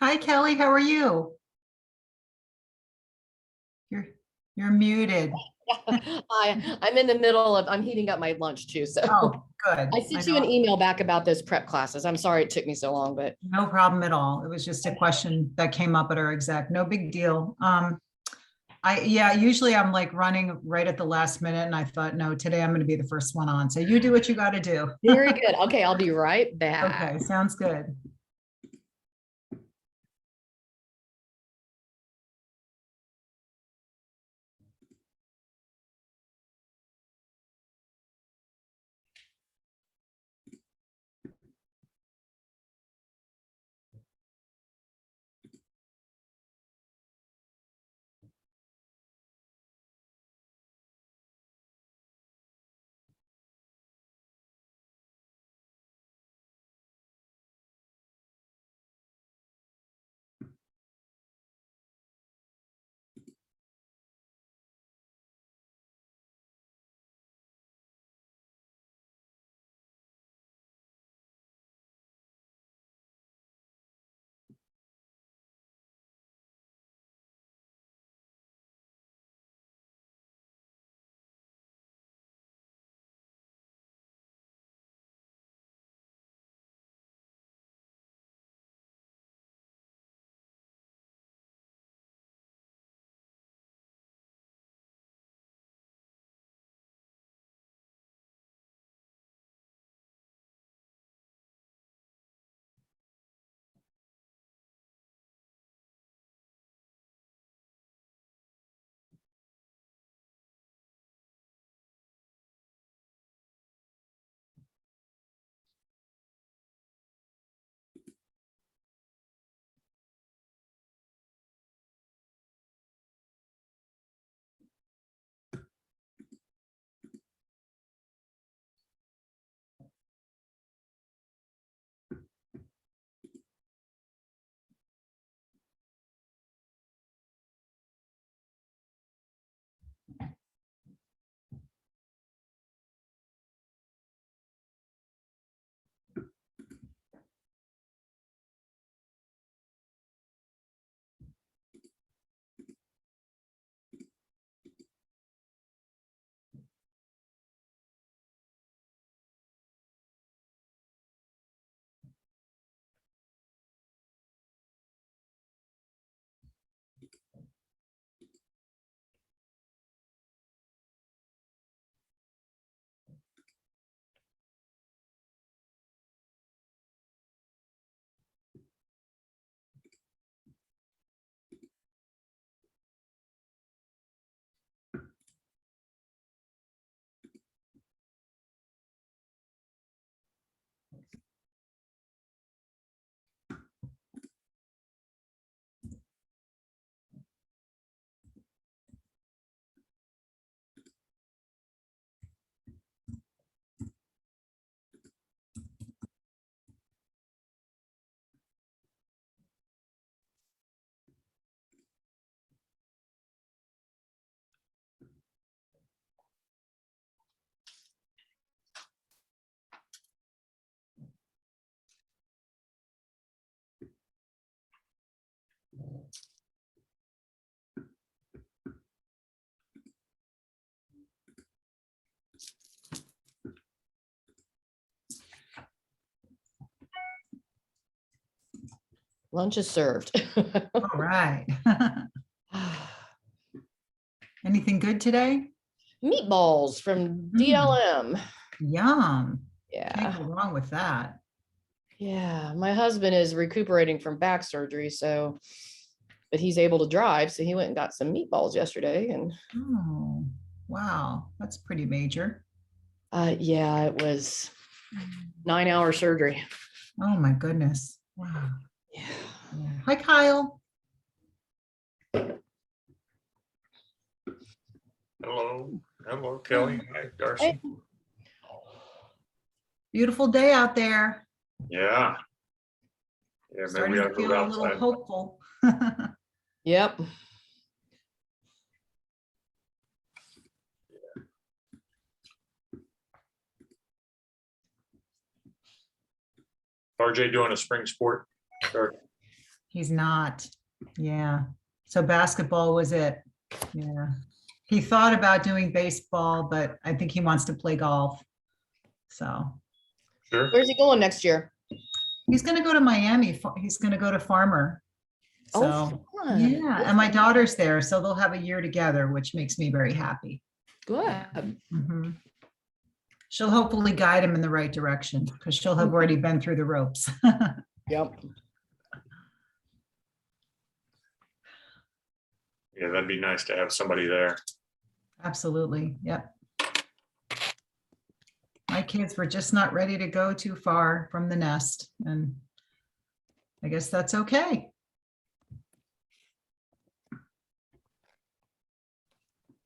Hi, Kelly. How are you? You're you're muted. I'm in the middle of, I'm heating up my lunch too. So Oh, good. I I sent you an know. email back about those prep classes. I'm sorry it took me so long, but No problem at all. It was just a question that came up at our exec. No big deal. Yeah, usually I'm like running right at the last minute, and I thought, no, today I'm going to be the first one on. So you do what you got to do. very good. Okay, I'll be right back. Okay, sounds good. Lunch is served. All right. Anything good today? Meatballs from DLM. Yum. Can't Yeah. go wrong with that. Yeah. My husband is recuperating from back surgery, but he's able to drive. So he went and got some meatballs yesterday. And Oh, wow. That's pretty major. yeah, it was 9-hour surgery. Oh my goodness. Wow. Yeah. Yeah. Hi, Kyle. Hello. Hello, Kelly. Hi, Darcy. Beautiful day out there. Yeah. Yeah, maybe Starting we to ought to feel go a little outside. hopeful. Yep. RJ doing a spring sport. Or He's not. Yeah. So basketball was it. Yeah. He thought about doing baseball, but I think he wants to play golf. So Sure. Where's he going next year? he's going to go to Miami. He's going to go to Farmer. So Oh, fun. yeah. And my daughter's there. So they'll have a year together, which makes me very happy. Good. Mhm. She'll hopefully guide him in the right direction because she'll have already been through the ropes. Yep. Yeah, that'd be nice to have somebody there. Absolutely. Yep. My kids were just not ready to go too far from the nest, and I guess that's okay.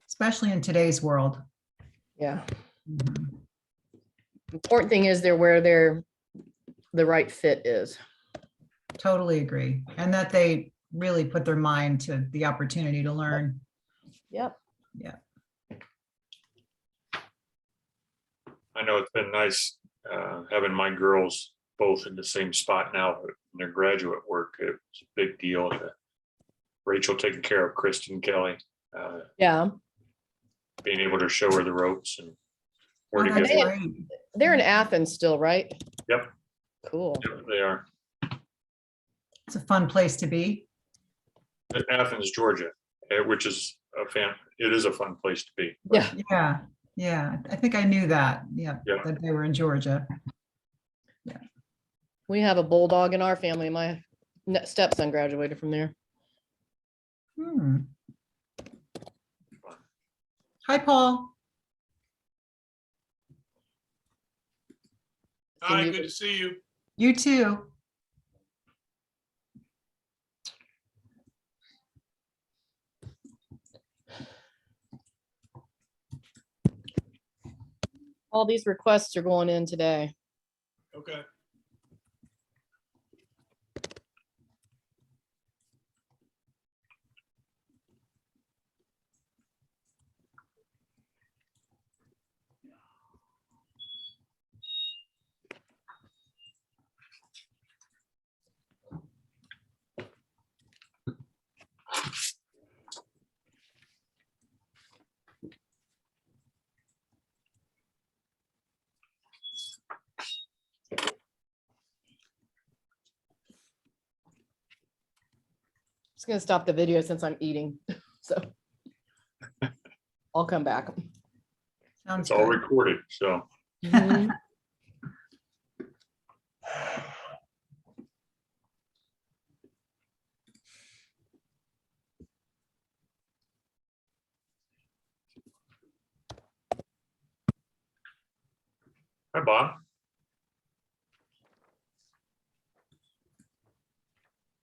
Especially in today's world. Yeah. Mhm. Important thing is they're where the right fit is. Totally agree. And that they really put their mind to the opportunity to learn. Yep. Yeah. I know it's been nice having my girls both in the same spot now in their graduate work. It's a big deal. Rachel taking care of Kristen Kelly, Yeah. being able to show her the ropes and where Oh, to that's get. great. They're in Athens still, right? Yep, Cool. yep, they are. It's a fun place to be. In Athens, Georgia, which is it is a fun place to be. Yeah. Yeah. Yeah. I think I knew that. Yeah. Yeah. That they were in Georgia. We have a bulldog in our family. My stepson graduated from there. Hmm. Hi, Paul. Hi, good to see you. You too. All these requests are going in today. Okay. Just gonna stop the video since I'm eating. So I'll come back. Sounds It's all good. recorded, so. Mhm. Hi, Bob.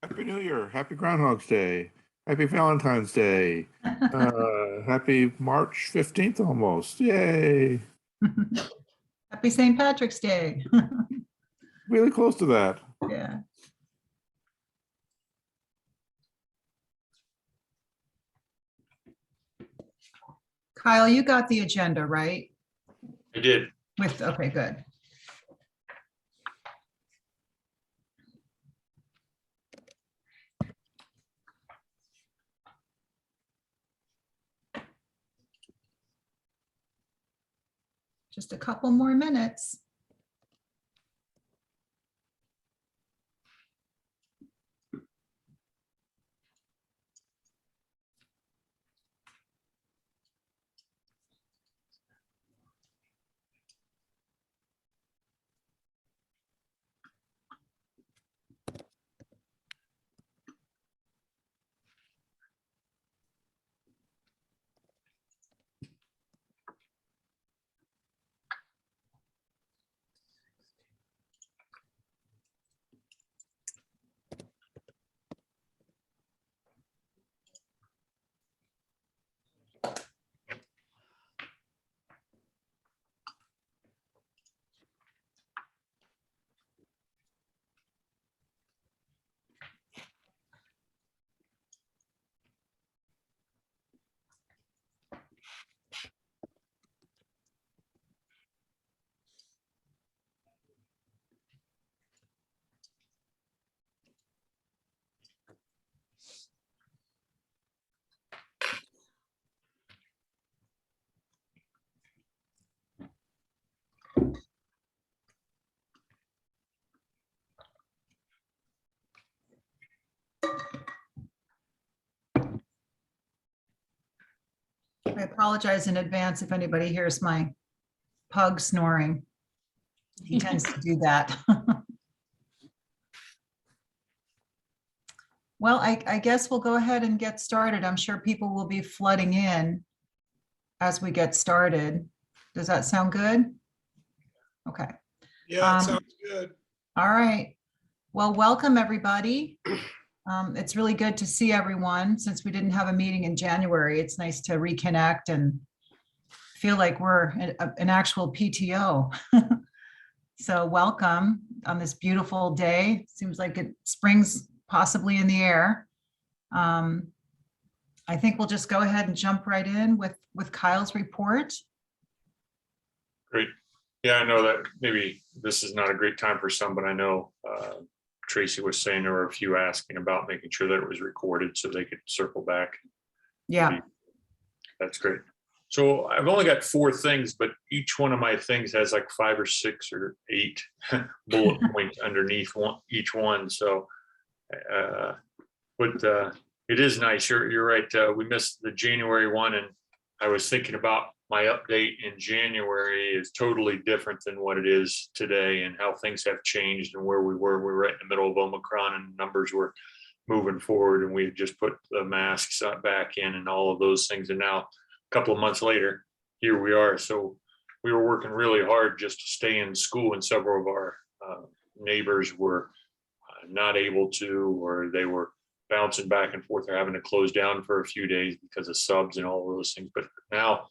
Happy New Year. Happy Groundhog's Day. Happy Valentine's Day. Happy March 15th almost. Yay. Happy St. Patrick's Day. Really close to that. Yeah. Kyle, you got the agenda, right? I did. Okay, good. Just a couple more minutes. I apologize in advance if anybody hears my pug snoring. He tends to do that. Well, I guess we'll go ahead and get started. I'm sure people will be flooding in as we get started. Does that sound good? Okay. Yeah, Um, it sounds good. All right. Well, welcome, everybody. It's really good to see everyone. Since we didn't have a meeting in January, it's nice to reconnect and feel like we're an actual PTO. So welcome on this beautiful day. Seems like spring's possibly in the air. I think we'll just go ahead and jump right in with Kyle's report. Great. Yeah, I know that maybe this is not a great time for some, but I know Tracy was saying there were a few asking about making sure that it was recorded so they could circle back. Yeah, That's great. So I've only got 4 things, but each one of my things has like 5 or 6 or 8 bullet points underneath each one. So, but it is nice. You're right. We missed the January one, and I was thinking about my update in January is totally different than what it is today, and how things have changed and where we were. We were right in the middle of Omicron, and numbers were moving forward, and we had just put the masks back in and all of those things. And now, a couple of months later, here we are. So we were working really hard just to stay in school, and several of our neighbors were not able to, or they were bouncing back and forth. They're having to close down for a few days because of subs and all of those things. But now,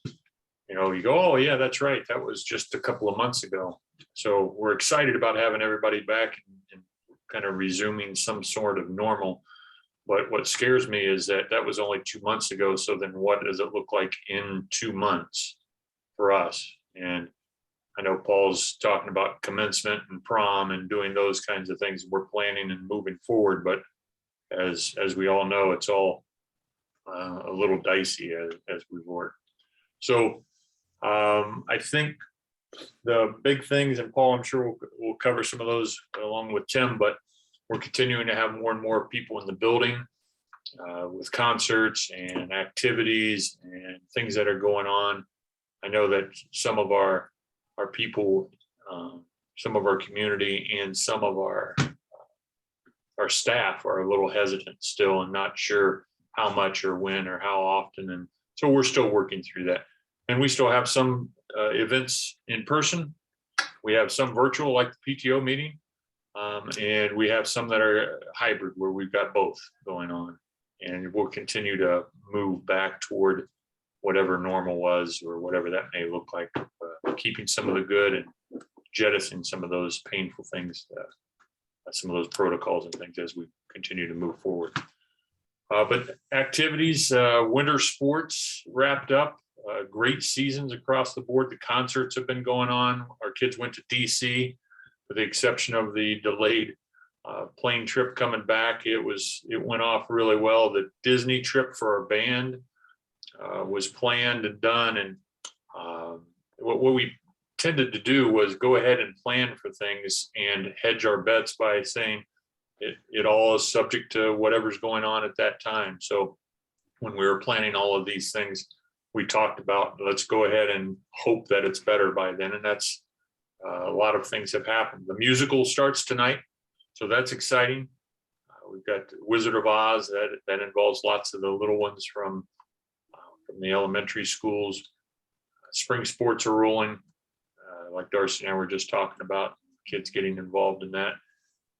you go, oh yeah, that's right. That was just a couple of months ago. So we're excited about having everybody back and kind of resuming some sort of normal. But what scares me is that was only 2 months ago. So then what does it look like in 2 months for us? And I know Paul's talking about commencement and prom and doing those kinds of things. We're planning and moving forward, but as we all know, it's all a little dicey as we work. So I think the big things, and Paul, I'm sure we'll cover some of those along with Tim, but we're continuing to have more and more people in the building with concerts and activities and things that are going on. I know that some of our people, some of our community, and some of our staff are a little hesitant still and not sure how much or when or how often. And so we're still working through that. And we still have some events in person. We have some virtual, like the PTO meeting. And we have some that are hybrid, where we've got both going on. And we'll continue to move back toward whatever normal was, or whatever that may look like, keeping some of the good and jettisoning some of those painful things, some of those protocols and things as we continue to move forward. But activities, winter sports wrapped up. Great seasons across the board. The concerts have been going on. Our kids went to DC, with the exception of the delayed plane trip coming back. It went off really well. The Disney trip for our band was planned and done. And what we tended to do was go ahead and plan for things and hedge our bets by saying it all is subject to whatever's going on at that time. So when we were planning all of these things, we talked about, let's go ahead and hope that it's better by then. And that's a lot of things have happened. The musical starts tonight, so that's exciting. We've got Wizard of Oz that involves lots of the little ones from the elementary schools. Spring sports are rolling, like Darcy and I were just talking about, kids getting involved in that.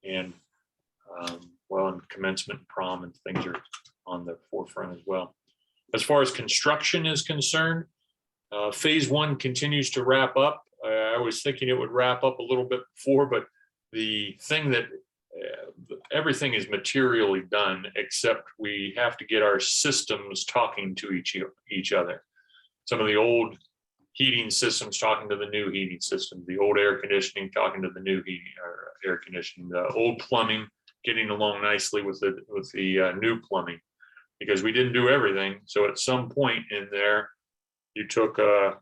And and commencement and prom and things are on the forefront as well. As far as construction is concerned, phase 1 continues to wrap up. I was thinking it would wrap up a little bit before, but the thing that everything is materially done, except we have to get our systems talking to each other. Some of the old heating systems talking to the new heating system, the old air conditioning talking to the new heating or air conditioning, the old plumbing getting along nicely with the new plumbing, because we didn't do everything. So at some point in there, you took an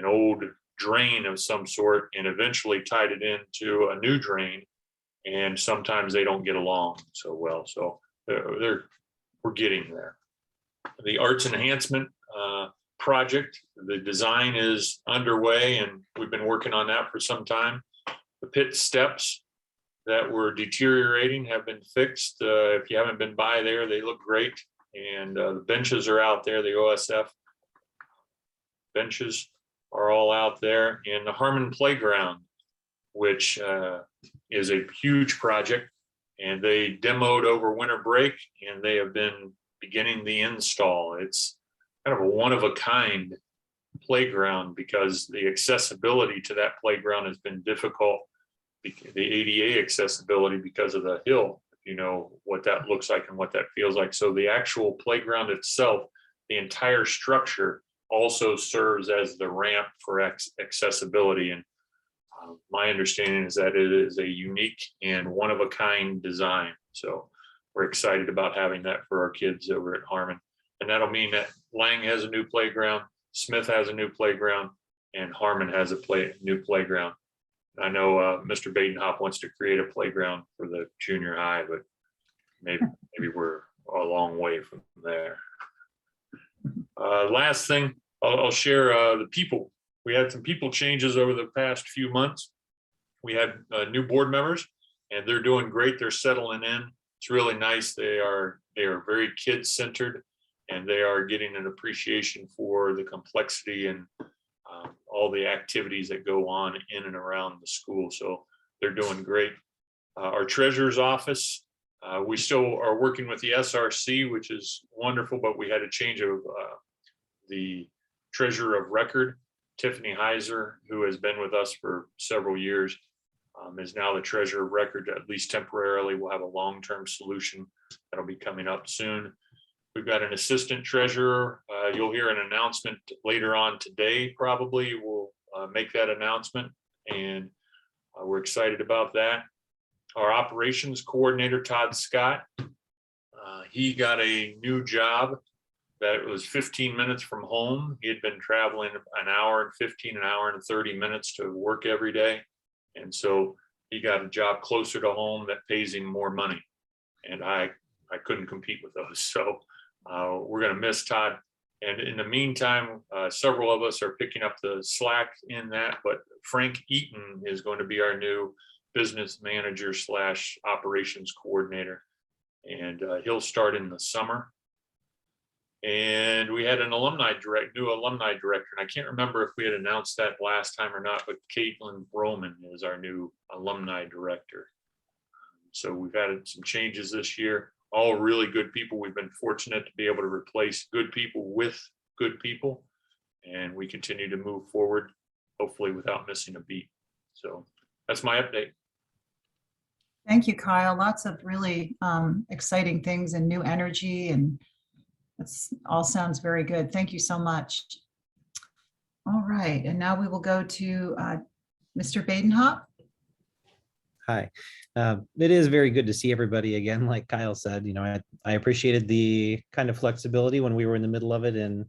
old drain of some sort and eventually tied it into a new drain, and sometimes they don't get along so well. So we're getting there. the arts enhancement project. The design is underway and we've been working on that for some time. The pit steps that were deteriorating have been fixed. If you haven't been by there, they look great. And the benches are out there, the OSF benches are all out there. And the Harmon Playground, which is a huge project, and they demoed over winter break and they have been beginning the install. It's kind of a one-of-a-kind playground because the accessibility to that playground has been difficult. The ADA accessibility because of the hill, you know what that looks like and what that feels like. So the actual playground itself, the entire structure also serves as the ramp for accessibility. And my understanding is that it is a unique and one-of-a-kind design. So we're excited about having that for our kids over at Harmon. And that'll mean that Lang has a new playground, Smith has a new playground, and Harmon has a new playground. I know Mr. Badenhop wants to create a playground for the junior high, but maybe we're a long way from there. Last thing, I'll share the people. We had some people changes over the past few months. We had new board members and they're doing great. They're settling in. It's really nice. They are very kid-centered and they are getting an appreciation for the complexity and all the activities that go on in and around the school. So they're doing great. Our treasurer's office, we still are working with the SRC, which is wonderful, but we had a change of the treasurer of record. Tiffany Heiser, who has been with us for several years, is now the treasurer of record, at least temporarily. We'll have a long-term solution that'll be coming up soon. We've got an assistant treasurer. You'll hear an announcement later on today, probably. We'll make that announcement, and we're excited about that. Our operations coordinator, Todd Scott, he got a new job that was 15 minutes from home. He had been traveling an hour and 15, an hour and 30 minutes to work every day. And so he got a job closer to home that pays him more money. And I couldn't compete with those. So we're going to miss Todd. And in the meantime, several of us are picking up the slack in that, but Frank Eaton is going to be our new business manager / operations coordinator. And he'll start in the summer. And we had an new alumni director. And I can't remember if we had announced that last time or not, but Caitlin Broman is our new alumni director. So we've had some changes this year, all really good people. We've been fortunate to be able to replace good people with good people. And we continue to move forward, hopefully without missing a beat. So that's my update. Thank you, Kyle. Lots of really exciting things and new energy, and that's all sounds very good. Thank you so much. All right, and now we will go to Mr. Badenhop. Hi. It is very good to see everybody again. Like Kyle said, you know, I appreciated the kind of flexibility when we were in the middle of it in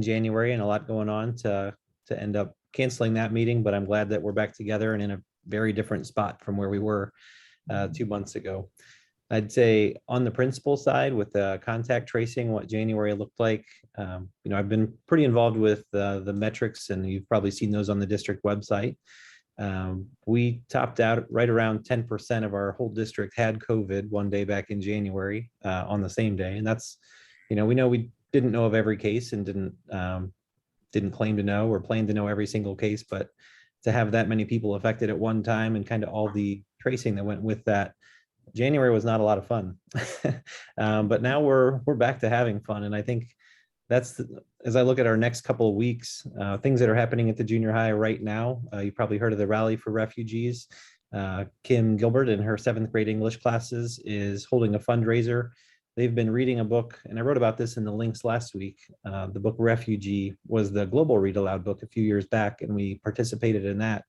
January and a lot going on to end up canceling that meeting. But I'm glad that we're back together and in a very different spot from where we were 2 months ago. I'd say on the principal side with the contact tracing, what January looked like, you know, I've been pretty involved with the metrics, and you've probably seen those on the district website. We topped out right around 10% of our whole district had COVID one day back in January on the same day. And that's, you know we didn't know of every case and didn't claim to know or plan to know every single case, but to have that many people affected at one time and kind of all the tracing that went with that, January was not a lot of fun. But now we're back to having fun. And I think that's, as I look at our next couple of weeks, things that are happening at the junior high right now. You probably heard of the Rally for Refugees. Kim Gilbert in her 7th grade English classes is holding a fundraiser. They've been reading a book, and I wrote about this in the links last week. The book Refugee was the global read aloud book a few years back, and we participated in that.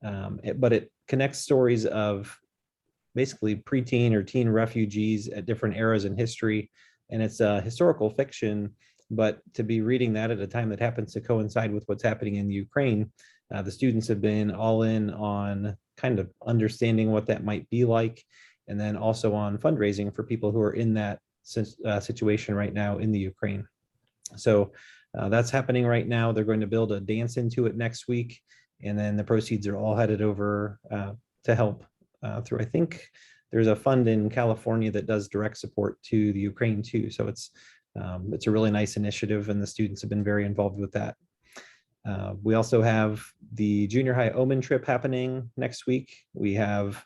But it connects stories of basically preteen or teen refugees at different eras in history. And it's a historical fiction, but to be reading that at a time that happens to coincide with what's happening in Ukraine, the students have been all in on kind of understanding what that might be like, and then also on fundraising for people who are in that situation right now in the Ukraine. So that's happening right now. They're going to build a dance into it next week, and then the proceeds are all headed over to help through, I think there's a fund in California that does direct support to the Ukraine too. So it's a really nice initiative, and the students have been very involved with that. We also have the junior high Omen trip happening next week. We have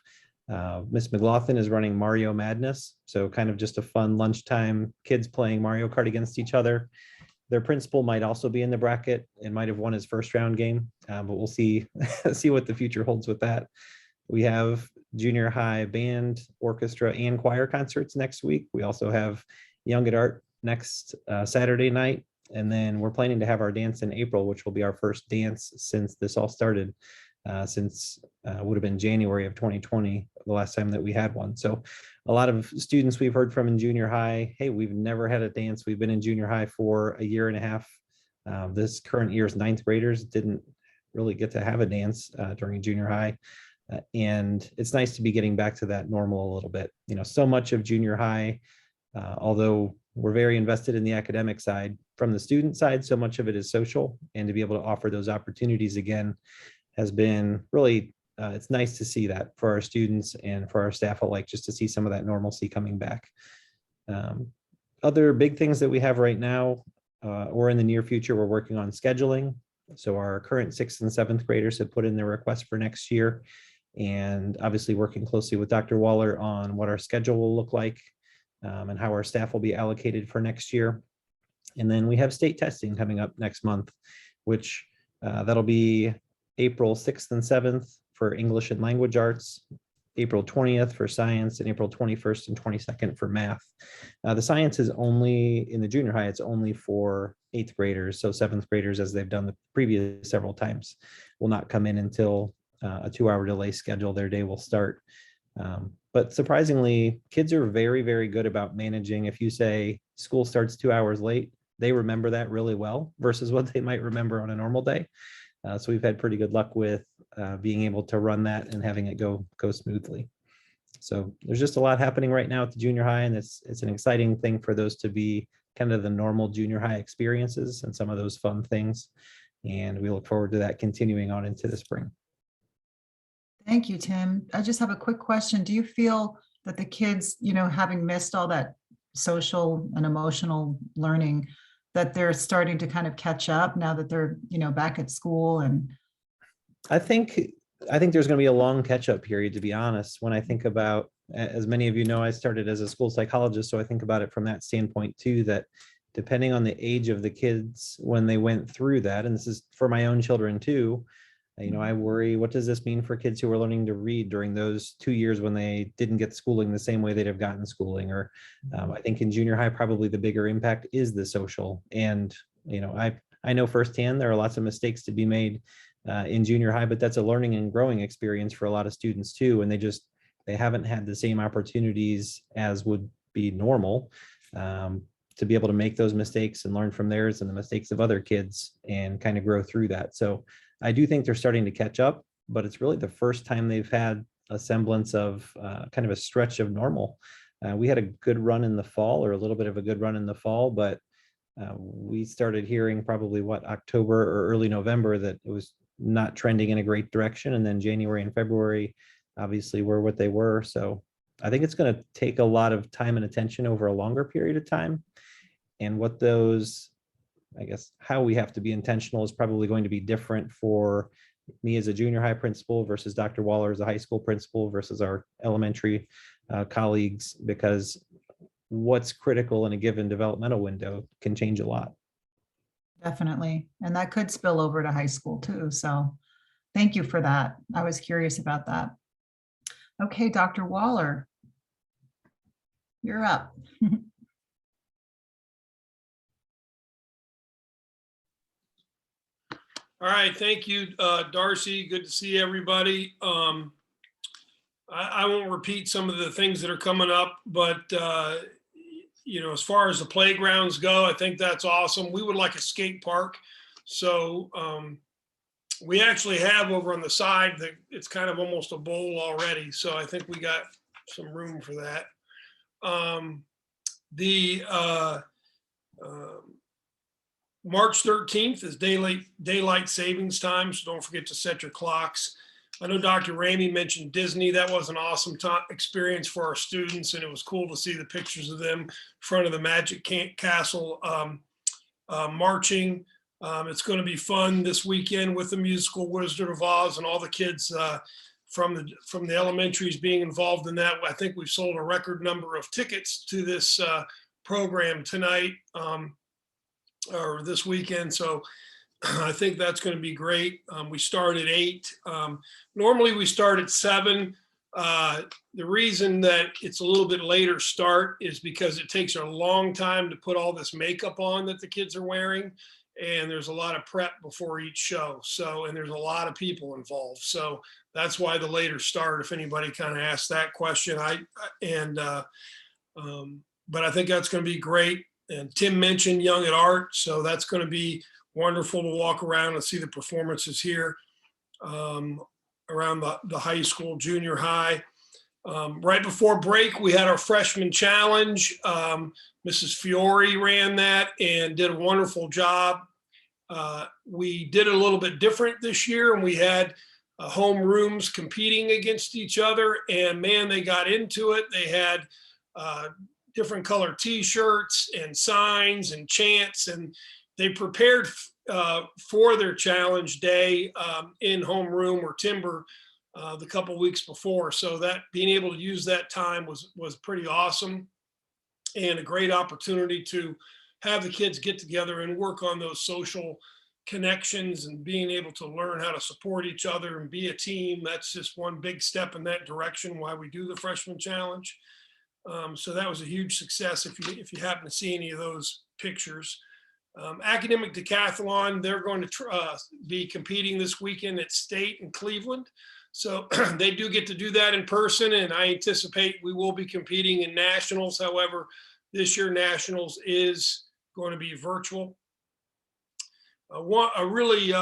Miss McLaughlin is running Mario Madness. So kind of just a fun lunchtime, kids playing Mario Kart against each other. Their principal might also be in the bracket and might have won his first round game, but we'll see what the future holds with that. We have junior high band, orchestra, and choir concerts next week. We also have Young at Art next Saturday night. And then we're planning to have our dance in April, which will be our first dance since this all started, since would have been January of 2020, the last time that we had one. So a lot of students we've heard from in junior high, hey, we've never had a dance. We've been in junior high for a year and a half. This current year's ninth graders didn't really get to have a dance during junior high. And it's nice to be getting back to that normal a little bit. You know, so much of junior high, although we're very invested in the academic side, from the student side, so much of it is social, and to be able to offer those opportunities again has been really, it's nice to see that for our students and for our staff alike, just to see some of that normalcy coming back. Other big things that we have right now, or in the near future, we're working on scheduling. So our current 6th and 7th graders have put in their request for next year, and obviously working closely with Dr. Waller on what our schedule will look like, and how our staff will be allocated for next year. And then we have state testing coming up next month, which that'll be April 6th and 7th for English and language arts, April 20th for science, and April 21st and 22nd for math. The science is only in the junior high, it's only for 8th graders. So 7th graders, as they've done the previous several times, will not come in until a 2-hour delay schedule. Their day will start. But surprisingly, kids are very, very good about managing. If you say school starts 2 hours late, they remember that really well versus what they might remember on a normal day. So we've had pretty good luck with being able to run that and having it go smoothly. So there's just a lot happening right now at the junior high, and it's an exciting thing for those to be kind of the normal junior high experiences and some of those fun things. And we look forward to that continuing on into the spring. Thank you, Tim. I just have a quick question. Do you feel that the kids, you know, having missed all that social and emotional learning, that they're starting to kind of catch up now that they're, you know, back at school? And I think there's going to be a long catch-up period, to be honest. When I think about, as many of you know, I started as a school psychologist, so I think about it from that standpoint too, that depending on the age of the kids when they went through that, and this is for my own children too, you know, I worry, what does this mean for kids who are learning to read during those 2 years when they didn't get schooling the same way they'd have gotten schooling? Or I think in junior high, probably the bigger impact is the social. And, you know, I know firsthand there are lots of mistakes to be made in junior high, but that's a learning and growing experience for a lot of students too. And they haven't had the same opportunities as would be normal to be able to make those mistakes and learn from theirs and the mistakes of other kids and kind of grow through that. So I do think they're starting to catch up, but it's really the first time they've had a semblance of kind of a stretch of normal. We had a good run in the fall, or a little bit of a good run in the fall, but we started hearing probably October or early November that it was not trending in a great direction. And then January and February obviously were what they were. So I think it's going to take a lot of time and attention over a longer period of time. And what those, I guess, how we have to be intentional is probably going to be different for me as a junior high principal versus Dr. Waller as a high school principal versus our elementary colleagues, because what's critical in a given developmental window can change a lot. definitely, and that could spill over to high school too. So thank you for that. I was curious about that. Okay, Dr. Waller, you're up. All right, thank you, Darcy. Good to see everybody. I won't repeat some of the things that are coming up, but you know, as far as the playgrounds go, I think that's awesome. We would like a skate park, so we actually have over on the side that it's kind of almost a bowl already. So I think we got some room for that. The March 13th is daylight savings time, so don't forget to set your clocks. I know Dr. Ramey mentioned Disney. That was an awesome experience for our students, and it was cool to see the pictures of them in front of the Magic Castle marching. It's going to be fun this weekend with the musical Wizard of Oz and all the kids from the elementaries being involved in that. I think we've sold a record number of tickets to this program tonight or this weekend. So I think that's going to be great. We start at 8. Normally we start at 7. The reason that it's a little bit later start is because it takes a long time to put all this makeup on that the kids are wearing. And there's a lot of prep before each show. So, and there's a lot of people involved. So that's why the later start, if anybody kind of asks that question, but I think that's going to be great. And Tim mentioned Young at Art. So that's going to be wonderful to walk around and see the performances here around the high school, junior high. Right before break, we had our freshman challenge. Mrs. Fiore ran that and did a wonderful job. We did it a little bit different this year, and we had home rooms competing against each other. And man, they got into it. They had different color T-shirts and signs and chants, and they prepared for their challenge day in homeroom or timber the couple weeks before. So that being able to use that time was pretty awesome, and a great opportunity to have the kids get together and work on those social connections and being able to learn how to support each other and be a team. That's just one big step in that direction why we do the freshman challenge. So that was a huge success if you happen to see any of those pictures. Academic decathlon, they're going to be competing this weekend at State in Cleveland. So they do get to do that in person, and I anticipate we will be competing in nationals. However, this year nationals is going to be virtual. A really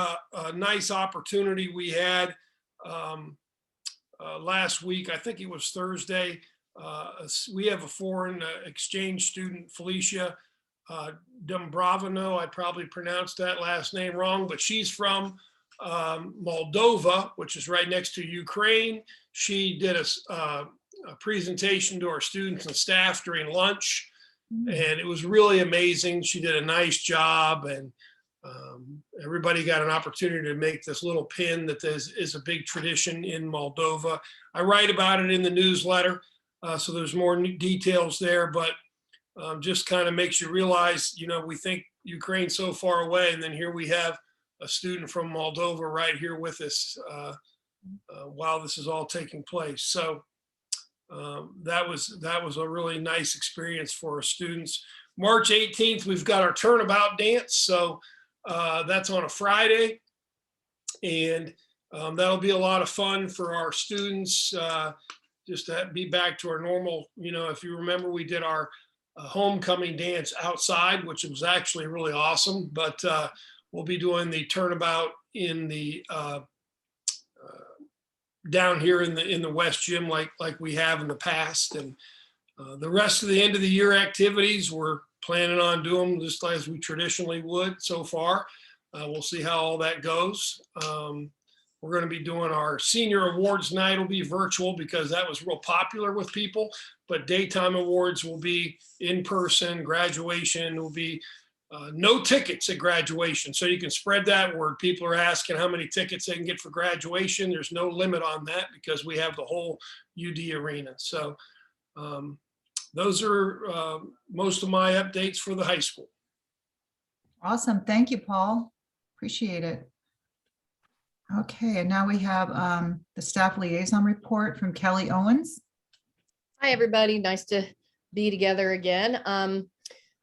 nice opportunity we had last week, I think it was Thursday. We have a foreign exchange student, Felicia Dombrovino. I probably pronounced that last name wrong, but she's from Moldova, which is right next to Ukraine. She did a presentation to our students and staff during lunch, and it was really amazing. She did a nice job, and everybody got an opportunity to make this little pin that is a big tradition in Moldova. I write about it in the newsletter, so there's more details there, but just kind of makes you realize, you know, we think Ukraine's so far away, and then here we have a student from Moldova right here with us while this is all taking place. So that was a really nice experience for our students. March 18th, we've got our turnabout dance. So that's on a Friday, and that'll be a lot of fun for our students, just to be back to our normal, you know, if you remember, we did our homecoming dance outside, which was actually really awesome, but we'll be doing the turnabout in the down here in the West Gym like we have in the past. And the rest of the end of the year activities, we're planning on doing just as we traditionally would so far. We'll see how all that goes. We're going to be doing our senior awards night. Will be virtual because that was real popular with people, but daytime awards will be in person. Graduation will be no tickets at graduation. So you can spread that word. People are asking how many tickets they can get for graduation. There's no limit on that because we have the whole UD arena. So those are most of my updates for the high school. Awesome. Thank you, Paul. Appreciate it. Okay, and now we have the staff liaison report from Kelly Owens. Hi, everybody. Nice to be together again.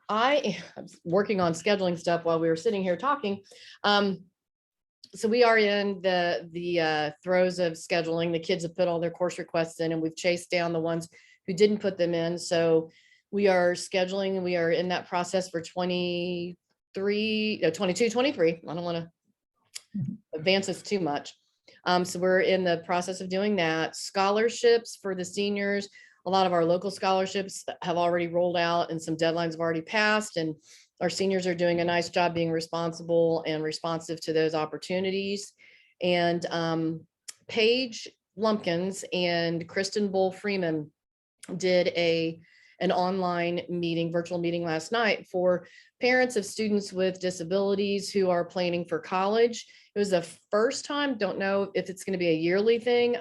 I was working on scheduling stuff while we were sitting here talking. So we are in the throes of scheduling. The kids have put all their course requests in, and we've chased down the ones who didn't put them in. So we are scheduling, and we are in that process for 22, 23. I don't want to advance this too much. So we're in the process of doing that. Scholarships for the seniors a lot of our local scholarships have already rolled out and some deadlines have already passed, and our seniors are doing a nice job being responsible and responsive to those opportunities. And Paige Lumpkins and Kristen Bull Freeman did an online meeting, virtual meeting last night for parents of students with disabilities who are planning for college. It was the first time, don't know if it's going to be a yearly thing,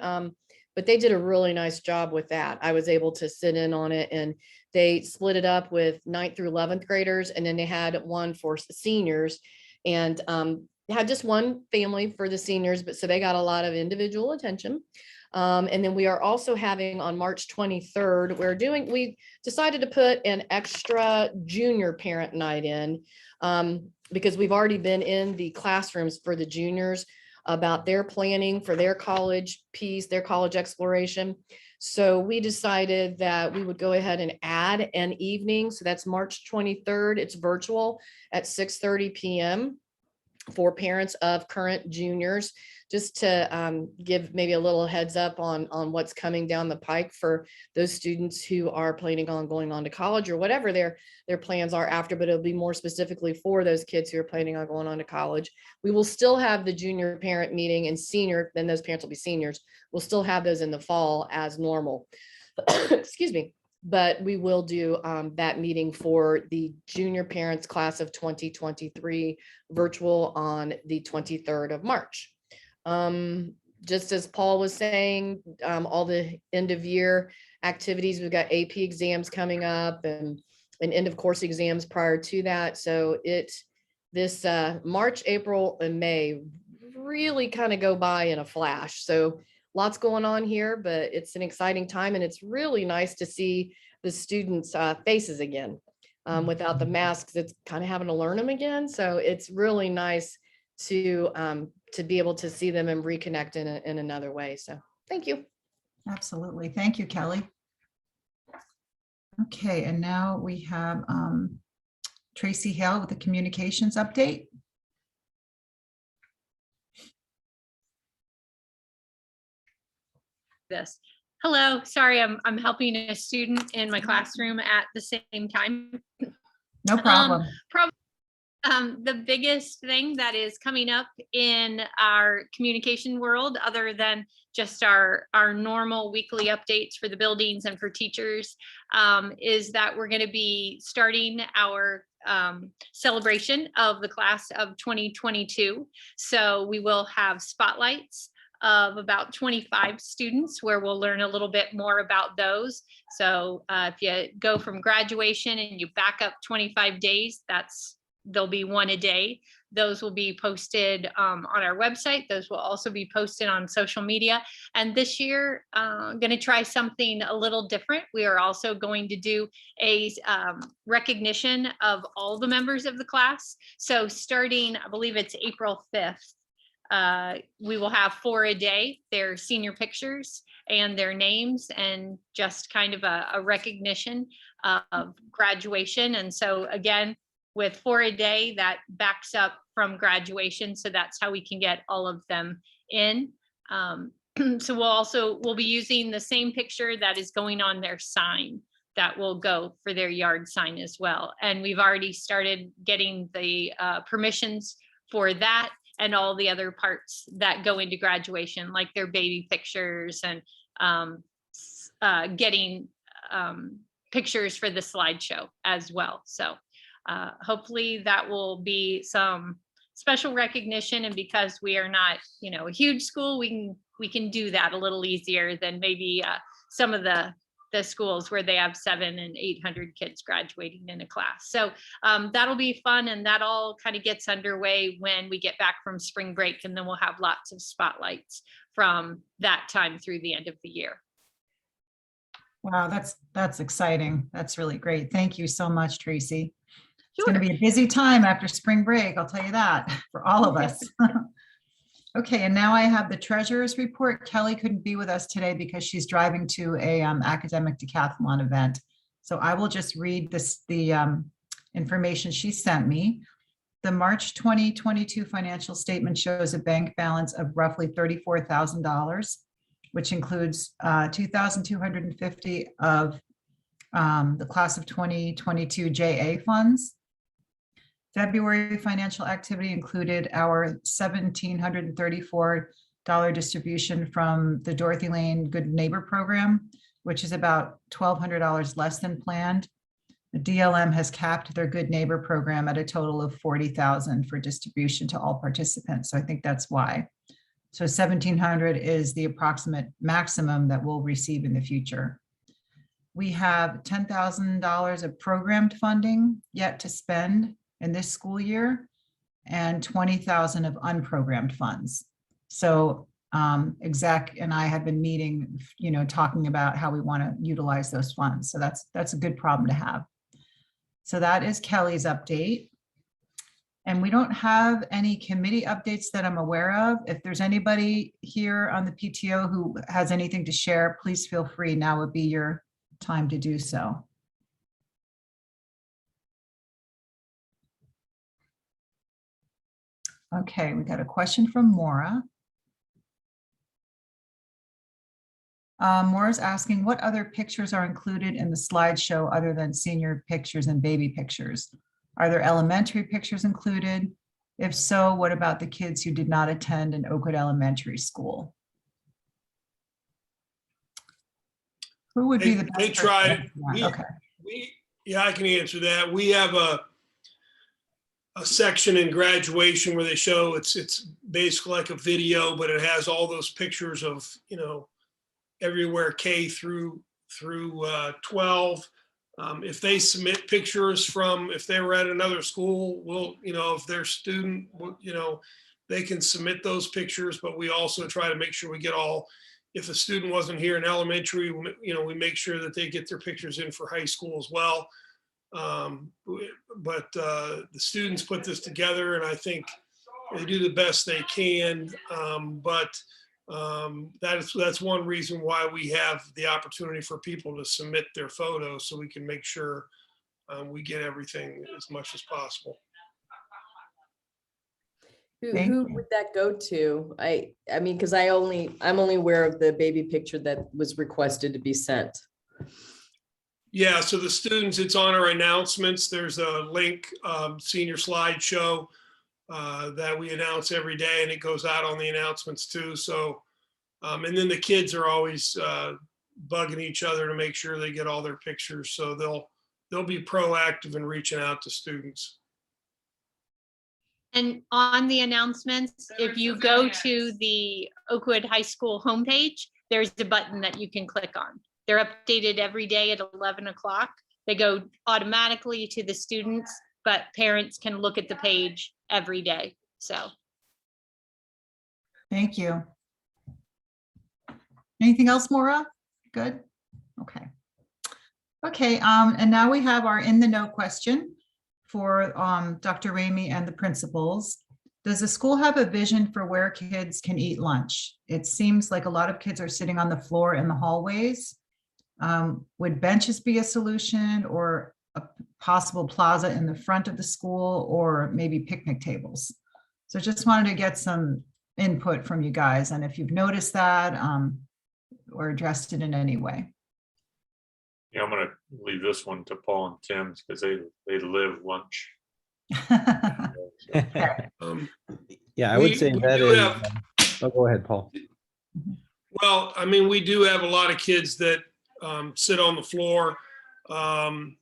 but they did a really nice job with that. I was able to sit in on it, and they split it up with 9th through 11th graders, and then they had one for seniors, and had just one family for the seniors, but so they got a lot of individual attention. And then we are also having on March 23rd, we decided to put an extra junior parent night in, because we've already been in the classrooms for the juniors about their planning for their college piece, their college exploration. So we decided that we would go ahead and add an evening. So that's March 23rd. It's virtual at 6:30 p.m. for parents of current juniors, just to give maybe a little heads up on what's coming down the pike for those students who are planning on going on to college or whatever their plans are after, but it'll be more specifically for those kids who are planning on going on to college. We will still have the junior parent meeting, and senior, then those parents will be seniors. We'll still have those in the fall as normal. Excuse me. But we will do that meeting for the junior parents class of 2023 virtual on the 23rd of March. Just as Paul was saying, all the end of year activities, we've got AP exams coming up and end of course exams prior to that. So this March, April, and May really kind of go by in a flash. So lots going on here, but it's an exciting time, and it's really nice to see the students' faces again. Without the masks, it's kind of having to learn them again. So it's really nice to be able to see them and reconnect in another way. So thank you. Absolutely. Thank you, Kelly. Okay, and now we have Tracy Hale with the communications update. This. Hello, sorry, I'm helping a student in my classroom at the same time. No problem. The biggest thing that is coming up in our communication world, other than just our normal weekly updates for the buildings and for teachers, is that we're going to be starting our celebration of the class of 2022. So we will have spotlights of about 25 students where we'll learn a little bit more about those. So if you go from graduation and you back up 25 days, there'll be one a day. Those will be posted on our website. Those will also be posted on social media. And this year, I'm going to try something a little different. We are also going to do a recognition of all the members of the class. So starting, I believe it's April 5th, we will have 4 a day, their senior pictures and their names, and just kind of a recognition of graduation. And so again, with 4 a day, that backs up from graduation. So that's how we can get all of them in. So we'll be using the same picture that is going on their sign that will go for their yard sign as well. And we've already started getting the permissions for that and all the other parts that go into graduation, like their baby pictures and getting pictures for the slideshow as well. So hopefully that will be some special recognition. And because we are not, a huge school, we can do that a little easier than maybe some of the schools where they have 700 and 800 kids graduating in a class. So that'll be fun, and that all kind of gets underway when we get back from spring break, and then we'll have lots of spotlights from that time through the end of the year. Wow, that's exciting. That's really great. Thank you so much, Tracy. It's Sure. going to be a busy time after spring break, I'll tell you that, for all of us. Okay, and now I have the treasurer's report. Kelly couldn't be with us today because she's driving to a academic decathlon event. So I will just read the information she sent me. The March 2022 financial statement shows a bank balance of roughly $34,000. which includes 2,250 of the class of 2022 JA funds. February financial activity included our $1,734 distribution from the Dorothy Lane Good Neighbor Program, which is about $1,200 less than planned. The DLM has capped their Good Neighbor Program at a total of $40,000 for distribution to all participants. So I think that's why. So 1,700 is the approximate maximum that we'll receive in the future. We have $10,000 of programmed funding yet to spend in this school year and 20,000 of unprogrammed funds. So exec and I have been meeting, talking about how we want to utilize those funds. So that's a good problem to have. So that is Kelly's update. And we don't have any committee updates that I'm aware of. If there's anybody here on the PTO who has anything to share, please feel free. Now would be your time to do so. Okay, we got a question from Maura. Maura's asking, what other pictures are included in the slideshow other than senior pictures and baby pictures? Are there elementary pictures included? If so, what about the kids who did not attend an Oakwood Elementary School? Who would be the best? They tried. Okay. Yeah, I can answer that. We have a section in graduation where they show it's basically like a video, but it has all those pictures of, everywhere K through 12. If they submit pictures from, if they were at another school, we'll, if they're student, they can submit those pictures, but we also try to make sure we get all, if a student wasn't here in elementary, we make sure that they get their pictures in for high school as well. But the students put this together and I think they do the best they can. That's one reason why we have the opportunity for people to submit their photos so we can make sure we get everything as much as possible. Who would that go to? I mean, because I'm only aware of the baby picture that was requested to be sent. Yeah, so the students, it's on our announcements. There's a link, senior slideshow that we announce every day, and it goes out on the announcements too. So, and then the kids are always bugging each other to make sure they get all their pictures. So they'll be proactive in reaching out to students. And on the announcements, if you go to the Oakwood High School homepage, there's a button that you can click on. They're updated every day at 11 o'clock. They go automatically to the students, but parents can look at the page every day. So. Thank you. Anything else, Maura? Good. Okay. Okay. And now we have our in the know question for Dr. Ramey and the principals. Does the school have a vision for where kids can eat lunch? It seems like a lot of kids are sitting on the floor in the hallways. Would benches be a solution, or a possible plaza in the front of the school, or maybe picnic tables? So just wanted to get some input from you guys, and if you've noticed that or addressed it in any way. Yeah, I'm going to leave this one to Paul and Tim's because they live lunch. Yeah, I would say that is. Oh, go ahead, Paul. Well, I mean, we do have a lot of kids that sit on the floor, and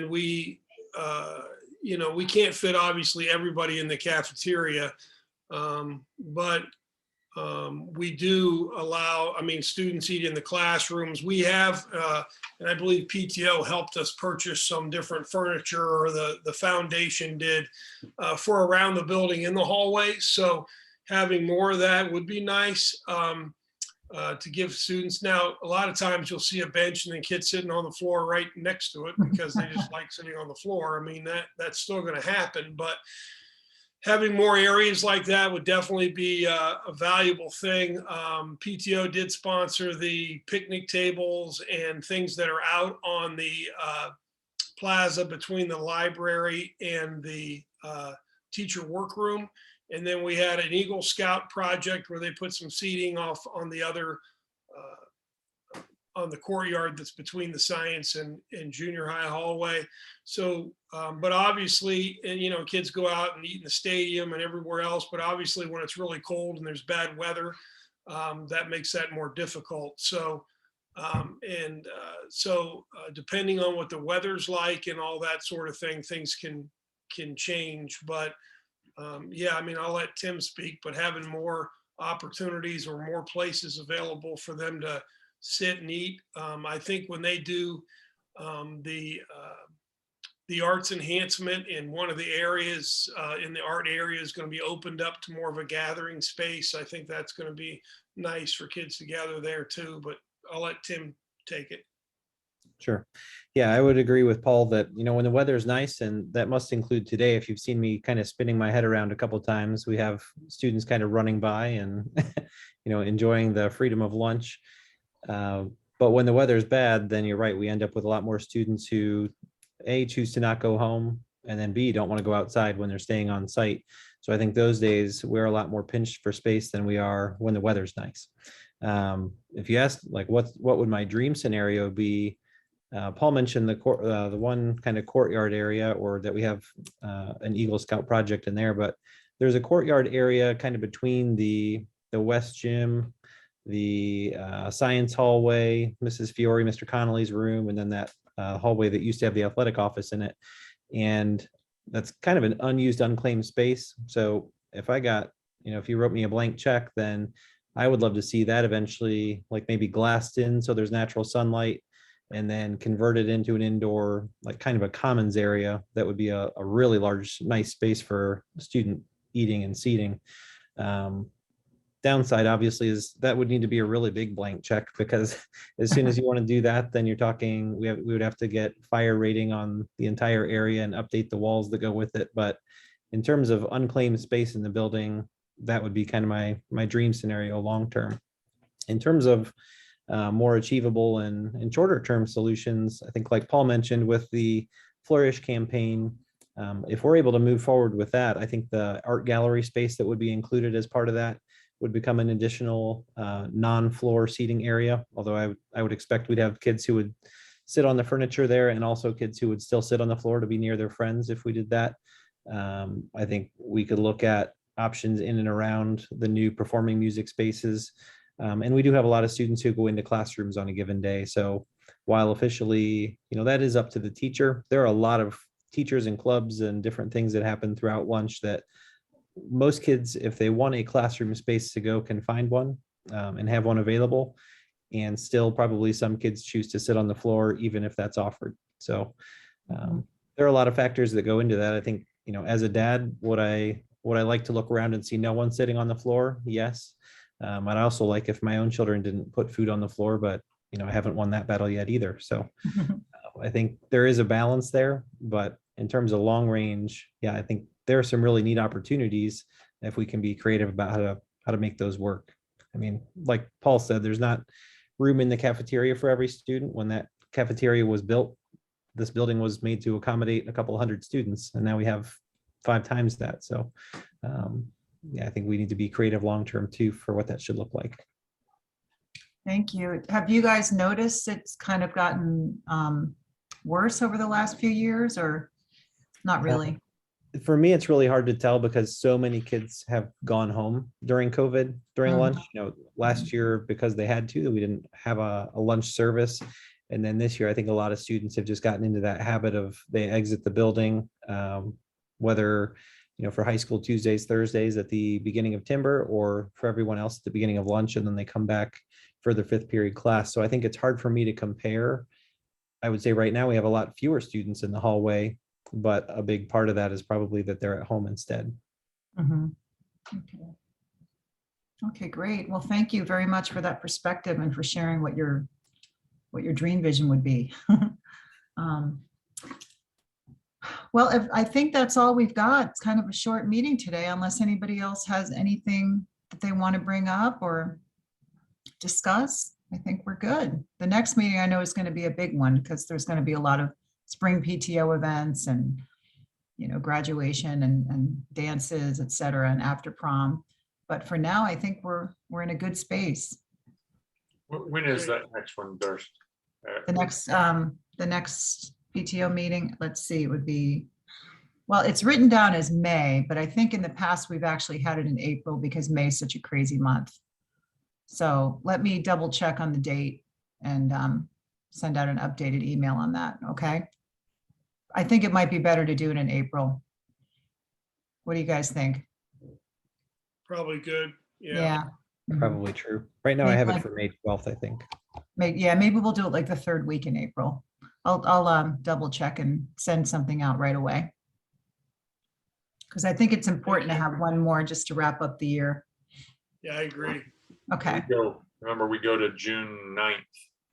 we, we can't fit obviously everybody in the cafeteria, but we do allow, students eat in the classrooms. We have, and I believe PTO helped us purchase some different furniture, or the foundation did, for around the building in the hallway. So having more of that would be nice. To give students. Now, a lot of times you'll see a bench and then kids sitting on the floor right next to it because they just like sitting on the floor. I mean, that's still going to happen, but having more areas like that would definitely be a valuable thing. PTO did sponsor the picnic tables and things that are out on the plaza between the library and the teacher workroom. And then we had an Eagle Scout project where they put some seating off on the other, on the courtyard that's between the science and junior high hallway. So, but obviously, and you know, kids go out and eat in the stadium and everywhere else, but obviously when it's really cold and there's bad weather, that makes that more difficult. So, depending on what the weather's like and all that sort of thing, things can change. But yeah, I mean, I'll let Tim speak, but having more opportunities or more places available for them to sit and eat. I think when they do the arts enhancement in one of the areas, in the art area, is going to be opened up to more of a gathering space. I think that's going to be nice for kids to gather there too, but I'll let Tim take it. Sure. Yeah, I would agree with Paul that, you know, when the weather is nice, and that must include today, if you've seen me kind of spinning my head around a couple of times, we have students kind of running by and, you know, enjoying the freedom of lunch. But when the weather is bad, then you're right, we end up with a lot more students who, A, choose to not go home, and then B, don't want to go outside when they're staying on site. So I think those days we're a lot more pinched for space than we are when the weather's nice. If you ask, like, what would my dream scenario be? Paul mentioned the one kind of courtyard area, or that we have an Eagle Scout project in there, but there's a courtyard area kind of between the West Gym, the science hallway, Mrs. Fiore, Mr. Connolly's room, and then that hallway that used to have the athletic office in it. And that's kind of an unused, unclaimed space. So if I got, you know, if you wrote me a blank check, then I would love to see that eventually, like maybe glassed in so there's natural sunlight, and then converted into an indoor, like kind of a commons area. That would be a really large, nice space for student eating and seating. Downside, obviously, is that would need to be a really big blank check, because as soon as you want to do that, then you're talking, we would have to get fire rating on the entire area and update the walls that go with it. But in terms of unclaimed space in the building, that would be kind of my dream scenario long term. In terms of more achievable and shorter term solutions, I think, like Paul mentioned with the Flourish campaign, if we're able to move forward with that, I think the art gallery space that would be included as part of that would become an additional non-floor seating area. Although I would expect we'd have kids who would sit on the furniture there, and also kids who would still sit on the floor to be near their friends if we did that. I think we could look at options in and around the new performing music spaces. And we do have a lot of students who go into classrooms on a given day. So while officially, you know, that is up to the teacher, there are a lot of teachers and clubs and different things that happen throughout lunch that most kids, if they want a classroom space to go, can find one and have one available. And still probably some kids choose to sit on the floor, even if that's offered. So there are a lot of factors that go into that. I think, you know, as a dad, would I like to look around and see no one sitting on the floor? Yes. I'd also like if my own children didn't put food on the floor, but, you know, I haven't won that battle yet either. So I think there is a balance there, but in terms of long range, yeah, I think there are some really neat opportunities if we can be creative about how to make those work. I mean, like Paul said, there's not room in the cafeteria for every student. When that cafeteria was built, this building was made to accommodate a couple hundred students, and now we have 5 times that. So yeah, I think we need to be creative long-term too for what that should look like. Thank you. Have you guys noticed it's kind of gotten worse over the last few years, or not really? For me, it's really hard to tell because so many kids have gone home during COVID, during lunch. You know, last year, because they had to, we didn't have a lunch service. And then this year, I think a lot of students have just gotten into that habit of they exit the building, whether, you know, for high school Tuesdays, Thursdays at the beginning of timber, or for everyone else at the beginning of lunch, and then they come back for their 5th period class. So I think it's hard for me to compare. I would say right now we have a lot fewer students in the hallway, but a big part of that is probably that they're at home instead. Okay, great. Well, thank you very much for that perspective and for sharing what your dream vision would be. Well, I think that's all we've got. It's kind of a short meeting today, unless anybody else has anything that they want to bring up or discuss. I think we're good. The next meeting I know is going to be a big one because there's going to be a lot of spring PTO events and graduation and dances, et cetera, and after prom. But for now, I think we're in a good space. When is that next one, Darcy? The next PTO meeting, let's see, it would be, well, it's written down as May, but I think in the past we've actually had it in April because May is such a crazy month. So let me double check on the date and send out an updated email on that, okay? I think it might be better to do it in April. What do you guys think? Probably good. Yeah. Yeah. Mhm. Probably true. Right now I Make have it like- for May 12th, I think. Maybe we'll do it like the third week in April. I'll double check and send something out right away. Because I think it's important to have one more just to wrap up the year. Yeah, I agree. Okay, Remember, we go to June 9th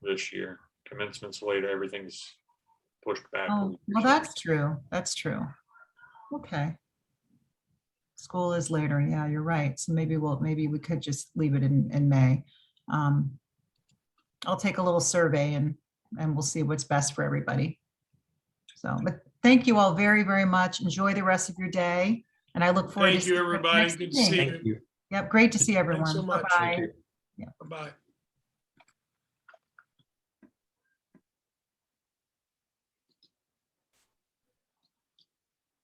this year. Commencement's later, everything's pushed back. a oh, week or well, so. that's true, that's true. Okay. School is later, yeah, you're right. So maybe we could just leave it in May. I'll take a little survey and we'll see what's best for everybody. So, but thank you all very, very much. Enjoy the rest of your day. And I look forward to. Thank you, seeing everybody. next Good to meeting. see Thank you. you. Yep, great to see everyone. so much. Bye-bye. Thank you. Bye-bye.